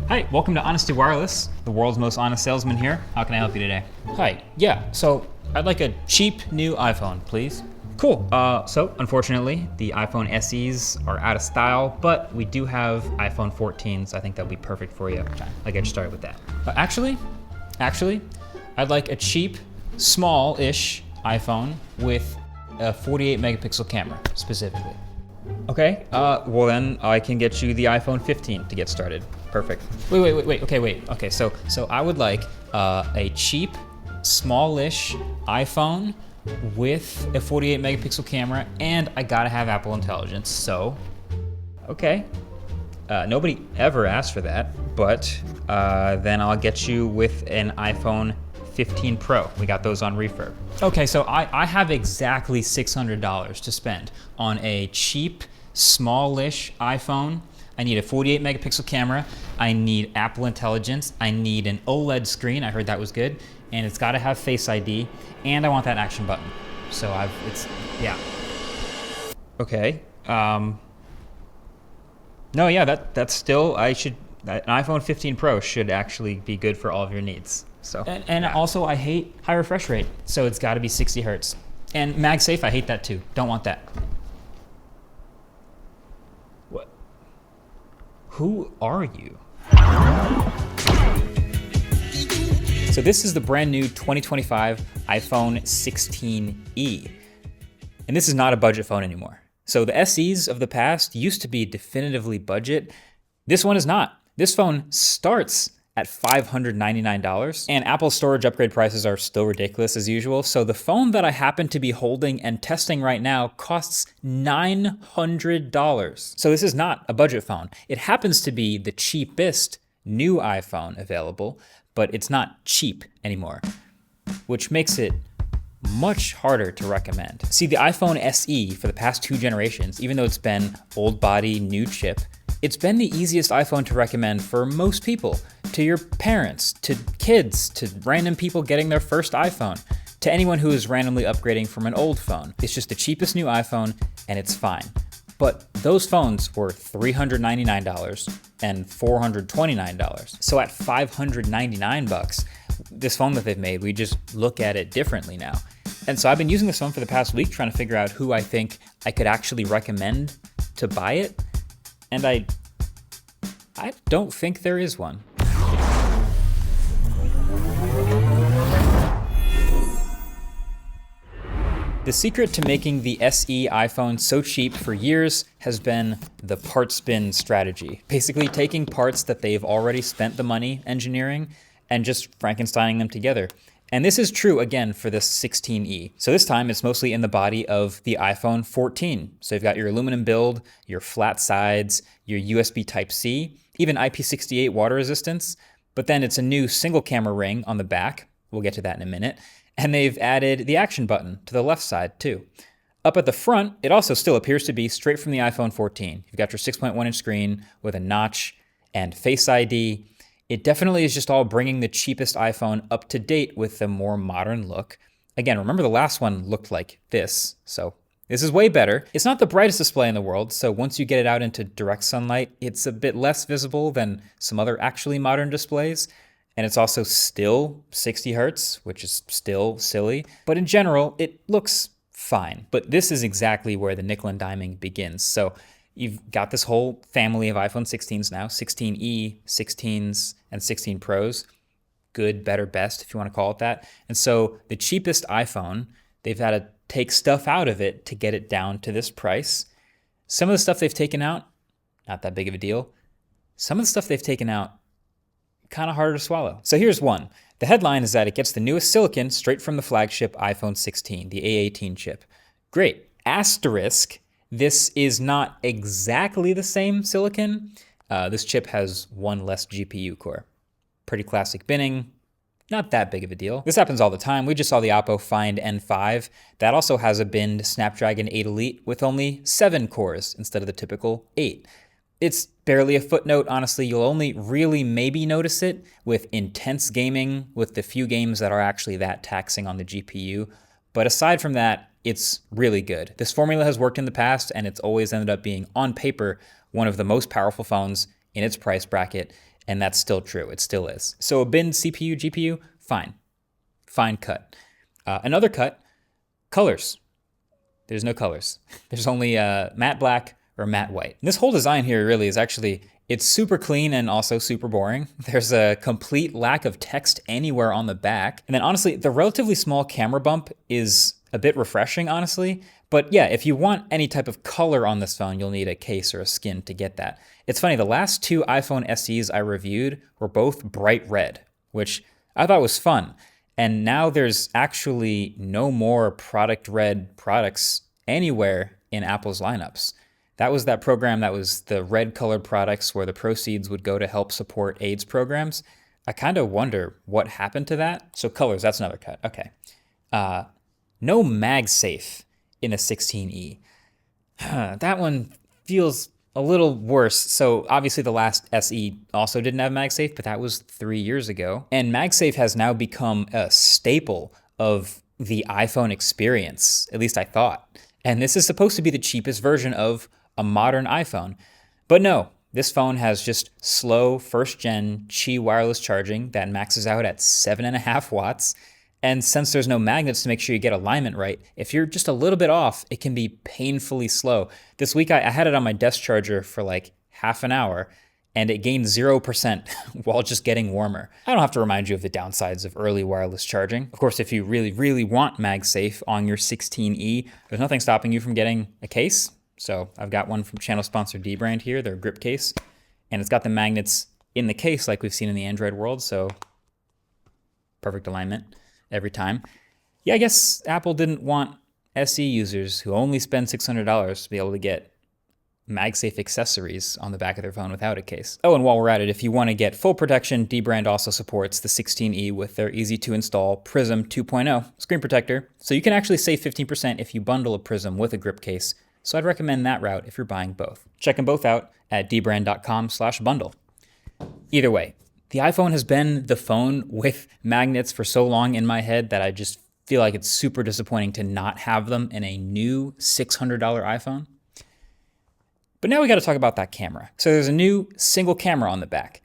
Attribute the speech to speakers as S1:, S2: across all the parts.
S1: Hi, welcome to Honesty Wireless, the world's most honest salesman here. How can I help you today?
S2: Hi, yeah, so I'd like a cheap new iPhone, please.
S1: Cool. So unfortunately, the iPhone SEs are out of style, but we do have iPhone 14s. I think that'll be perfect for you. I'll get you started with that.
S2: Actually, I'd like a cheap, small-ish iPhone with a 48 megapixel camera, specifically.
S1: Okay, well then I can get you the iPhone 15 to get started. Perfect.
S2: Wait. Okay, so I would like a cheap, smallish iPhone with a 48 megapixel camera, and I gotta have Apple Intelligence, so.
S1: Okay. Nobody ever asked for that, but then I'll get you with an iPhone 15 Pro. We got those on refurb.
S2: Okay, so I have exactly $600 to spend on a cheap, smallish iPhone. I need a 48 megapixel camera. I need Apple Intelligence. I need an OLED screen. I heard that was good. And it's gotta have Face ID. And I want that action button. So yeah.
S1: Okay. No, yeah, that's still, an iPhone 15 Pro should actually be good for all of your needs. So.
S2: And also, I hate high refresh rate. So it's gotta be 60 hertz. And MagSafe, I hate that too. Don't want that.
S1: What? Who are you?
S2: So this is the brand new 2025 iPhone 16e. And this is not a budget phone anymore. So the SEs of the past used to be definitively budget. This one is not. This phone starts at $599, and Apple storage upgrade prices are still ridiculous as usual. So the phone that I happen to be holding and testing right now costs $900. So this is not a budget phone. It happens to be the cheapest new iPhone available, but it's not cheap anymore, which makes it much harder to recommend. See, the iPhone SE for the past 2 generations, even though it's been old body, new chip, it's been the easiest iPhone to recommend for most people, to your parents, to kids, to random people getting their first iPhone, to anyone who is randomly upgrading from an old phone. It's just the cheapest new iPhone, and it's fine. But those phones were $399 and $429. So at $599, this phone that they've made, we just look at it differently now. And so I've been using this phone for the past week trying to figure out who I think I could actually recommend to buy it. And I don't think there is one. The secret to making the SE iPhone so cheap for years has been the parts bin strategy. Basically taking parts that they've already spent the money engineering and just Frankensteining them together. And this is true again for this 16e. So this time it's mostly in the body of the iPhone 14. So you've got your aluminum build, your flat sides, your USB Type-C, even IP68 water resistance, but then it's a new single camera ring on the back. We'll get to that in a minute. And they've added the action button to the left side too. Up at the front, it also still appears to be straight from the iPhone 14. You've got your 6.1-inch screen with a notch and Face ID. It definitely is just all bringing the cheapest iPhone up to date with a more modern look. Again, remember the last one looked like this, so this is way better. It's not the brightest display in the world, so once you get it out into direct sunlight, it's a bit less visible than some other actually modern displays. And it's also still 60 hertz, which is still silly. But in general, it looks fine. But this is exactly where the nickel and diming begins. So you've got this whole family of iPhone 16s now, 16e, 16s, and 16 Pros. Good, better, best, if you want to call it that. And so the cheapest iPhone, they've had to take stuff out of it to get it down to this price. Some of the stuff they've taken out, not that big of a deal. Some of the stuff they've taken out, kind of harder to swallow. So here's one. The headline is that it gets the newest silicon straight from the flagship iPhone 16, the A18 chip. Great. Asterisk, this is not exactly the same silicon. This chip has one less GPU core. Pretty classic binning. Not that big of a deal. This happens all the time. We just saw the Oppo Find N5. That also has a binned Snapdragon 8 Elite with only 7 cores instead of the typical 8. It's barely a footnote, honestly. You'll only really maybe notice it with intense gaming, with the few games that are actually that taxing on the GPU. But aside from that, it's really good. This formula has worked in the past, and it's always ended up being, on paper, one of the most powerful phones in its price bracket. And that's still true. It still is. So a bin CPU, GPU, fine. Fine cut. Another cut, colors. There's no colors. There's only matte black or matte white. And this whole design here really is actually, it's super clean and also super boring. There's a complete lack of text anywhere on the back. And then honestly, the relatively small camera bump is a bit refreshing, honestly. But yeah, if you want any type of color on this phone, you'll need a case or a skin to get that. It's funny, the last two iPhone SEs I reviewed were both bright red, which I thought was fun. And now there's actually no more product red products anywhere in Apple's lineups. That was that program that was the red colored products where the proceeds would go to help support AIDS programs. I kind of wonder what happened to that. So colors, that's another cut. Okay. No MagSafe in the 16E. That one feels a little worse. So obviously the last SE also didn't have MagSafe, but that was 3 years ago. And MagSafe has now become a staple of the iPhone experience, at least I thought. And this is supposed to be the cheapest version of a modern iPhone. But no, this phone has just slow first-gen Qi wireless charging that maxes out at 7.5 watts. And since there's no magnets to make sure you get alignment right, if you're just a little bit off, it can be painfully slow. This week I had it on my desk charger for like half an hour, and it gained 0% while just getting warmer. I don't have to remind you of the downsides of early wireless charging. Of course, if you really, really want MagSafe on your 16E, there's nothing stopping you from getting a case. So I've got one from channel sponsor dbrand here, their grip case, and it's got the magnets in the case like we've seen in the Android world, so perfect alignment every time. Yeah, I guess Apple didn't want SE users who only spend $600 to be able to get MagSafe accessories on the back of their phone without a case. Oh, and while we're at it, if you want to get full protection, dbrand also supports the 16E with their easy-to-install Prism 2.0 screen protector. So you can actually save 15% if you bundle a Prism with a grip case. So I'd recommend that route if you're buying both. Check them both out at dbrand.com/bundle. Either way, the iPhone has been the phone with magnets for so long in my head that I just feel like it's super disappointing to not have them in a new $600 iPhone. But now we got to talk about that camera. So there's a new single camera on the back.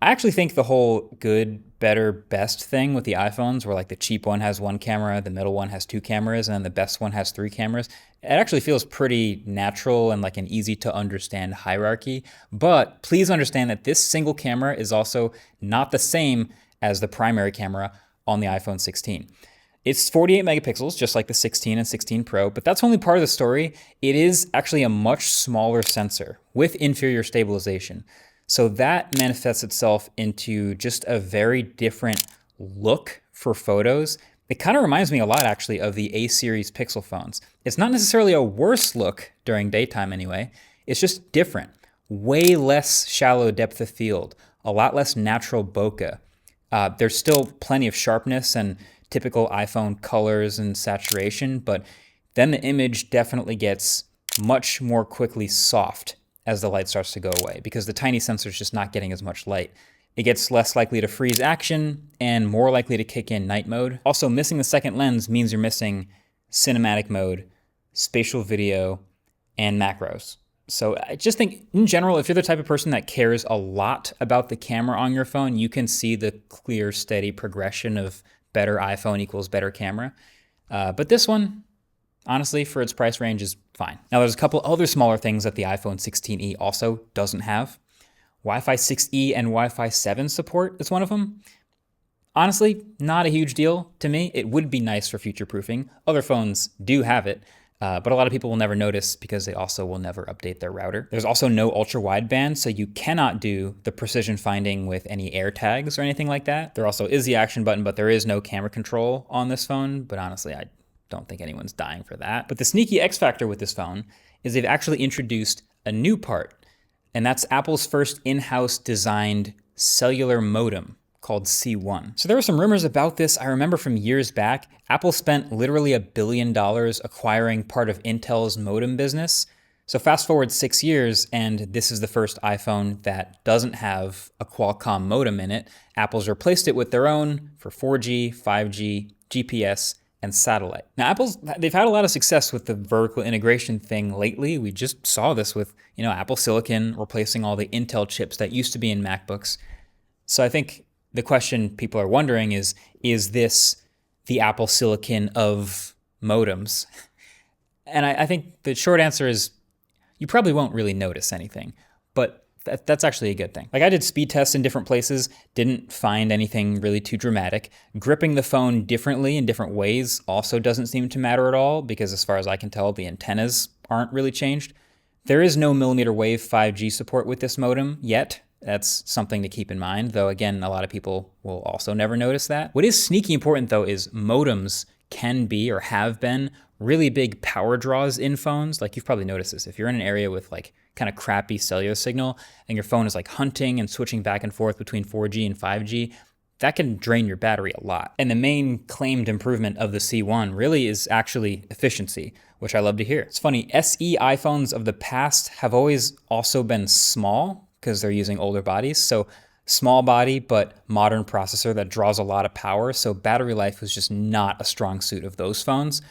S2: I actually think the whole good, better, best thing with the iPhones, where like the cheap one has one camera, the middle one has two cameras, and then the best one has three cameras, it actually feels pretty natural and like an easy to understand hierarchy. But please understand that this single camera is also not the same as the primary camera on the iPhone 16. It's 48 megapixels, just like the 16 and 16 Pro, but that's only part of the story. It is actually a much smaller sensor with inferior stabilization. So that manifests itself into just a very different look for photos. It kind of reminds me a lot, actually, of the A-series Pixel phones. It's not necessarily a worse look during daytime anyway. It's just different. Way less shallow depth of field, a lot less natural bokeh. There's still plenty of sharpness and typical iPhone colors and saturation, but then the image definitely gets much more quickly soft as the light starts to go away because the tiny sensor is just not getting as much light. It gets less likely to freeze action and more likely to kick in night mode. Also, missing the second lens means you're missing cinematic mode, spatial video, and macros. So I just think, in general, if you're the type of person that cares a lot about the camera on your phone, you can see the clear, steady progression of better iPhone equals better camera. But this one, honestly, for its price range is fine. Now, there's a couple other smaller things that the iPhone 16e also doesn't have. Wi-Fi 6E and Wi-Fi 7 support is one of them. Honestly, not a huge deal to me. It would be nice for future-proofing. Other phones do have it, but a lot of people will never notice because they also will never update their router. There's also no ultra-wideband, so you cannot do the precision finding with any AirTags or anything like that. There also is the action button, but there is no camera control on this phone, but honestly, I don't think anyone's dying for that. But the sneaky X factor with this phone is they've actually introduced a new part, and that's Apple's first in-house designed cellular modem called C1. So there were some rumors about this. I remember from years back, Apple spent literally $1 billion acquiring part of Intel's modem business. So fast forward 6 years, and this is the first iPhone that doesn't have a Qualcomm modem in it. Apple's replaced it with their own for 4G, 5G, GPS, and satellite. Now, they've had a lot of success with the vertical integration thing lately. We just saw this with, Apple Silicon replacing all the Intel chips that used to be in MacBooks. So I think the question people are wondering is this the Apple silicon of modems? And I think the short answer is you probably won't really notice anything, but that's actually a good thing. Like I did speed tests in different places, didn't find anything really too dramatic. Gripping the phone differently in different ways also doesn't seem to matter at all because as far as I can tell, the antennas aren't really changed. There is no millimeter wave 5G support with this modem yet. That's something to keep in mind, though again, a lot of people will also never notice that. What is sneaky important though is modems can be or have been really big power draws in phones. Like you've probably noticed this. If you're in an area with like kind of crappy cellular signal and your phone is like hunting and switching back and forth between 4G and 5G, that can drain your battery a lot. And the main claimed improvement of the C1 really is actually efficiency, which I love to hear. It's funny, SE iPhones of the past have always also been small because they're using older bodies. So small body, but modern processor that draws a lot of power. So battery life was just not a strong suit of those phones.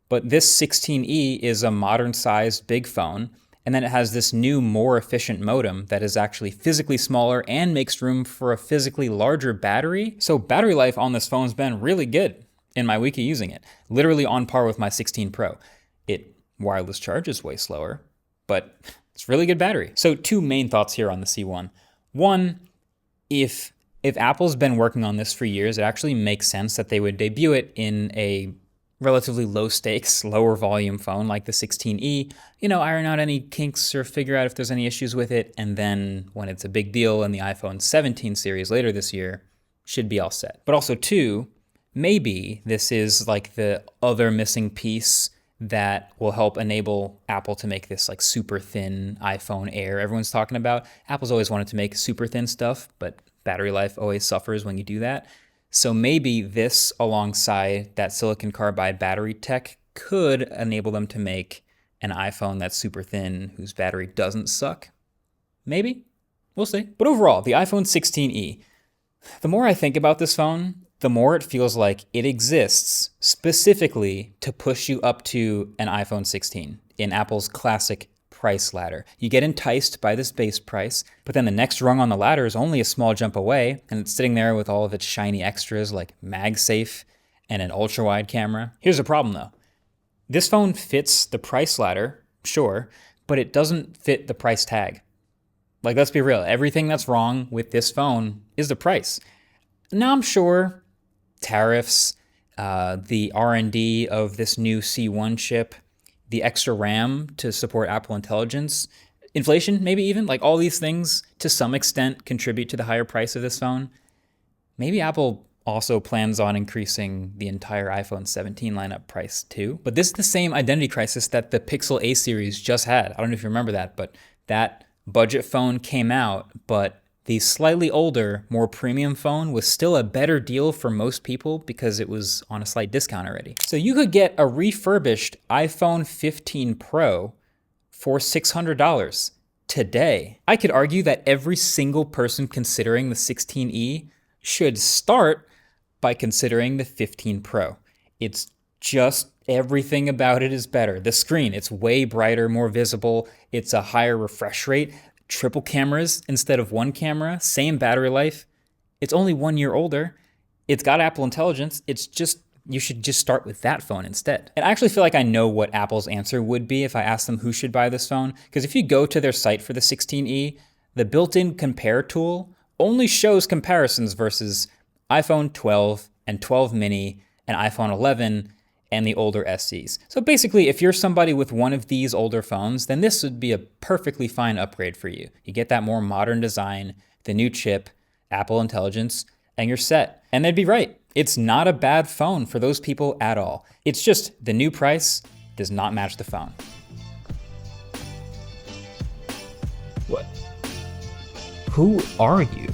S2: But this 16E is a modern sized big phone. And then it has this new, more efficient modem that is actually physically smaller and makes room for a physically larger battery. So battery life on this phone's been really good in my week of using it. Literally on par with my 16 Pro. It wireless charges way slower, but it's really good battery. So two main thoughts here on the C1. One, if Apple's been working on this for years, it actually makes sense that they would debut it in a relatively low stakes, lower volume phone like the 16E, iron out any kinks or figure out if there's any issues with it. And then when it's a big deal in the iPhone 17 series later this year, should be all set. But also two, maybe this is like the other missing piece that will help enable Apple to make this like super thin iPhone Air everyone's talking about. Apple's always wanted to make super thin stuff, but battery life always suffers when you do that. So maybe this alongside that silicon carbide battery tech could enable them to make an iPhone that's super thin whose battery doesn't suck. Maybe. We'll see. But overall, the iPhone 16e, the more I think about this phone, the more it feels like it exists specifically to push you up to an iPhone 16 in Apple's classic price ladder. You get enticed by this base price, but then the next rung on the ladder is only a small jump away, and it's sitting there with all of its shiny extras like MagSafe and an ultra-wide camera. Here's the problem though. This phone fits the price ladder, sure, but it doesn't fit the price tag. Like, let's be real, everything that's wrong with this phone is the price. Now I'm sure tariffs, the R&D of this new C1 chip, the extra RAM to support Apple Intelligence, inflation maybe even, like all these things to some extent contribute to the higher price of this phone. Maybe Apple also plans on increasing the entire iPhone 17 lineup price too. But this is the same identity crisis that the Pixel A series just had. I don't know if you remember that, but that budget phone came out, but the slightly older, more premium phone was still a better deal for most people because it was on a slight discount already. So you could get a refurbished iPhone 15 Pro for $600 today. I could argue that every single person considering the 16e should start by considering the 15 Pro. It's just everything about it is better. The screen, it's way brighter, more visible. It's a higher refresh rate. Triple cameras instead of one camera, same battery life. It's only 1 year older. It's got Apple Intelligence. It's just, you should just start with that phone instead. And I actually feel like I know what Apple's answer would be if I asked them who should buy this phone. Because if you go to their site for the 16e, the built-in compare tool only shows comparisons versus iPhone 12 and 12 mini and iPhone 11 and the older SEs. So basically, if you're somebody with one of these older phones, then this would be a perfectly fine upgrade for you. You get that more modern design, the new chip, Apple Intelligence, and you're set. And they'd be right. It's not a bad phone for those people at all. It's just the new price does not match the phone.
S1: What? Who are you?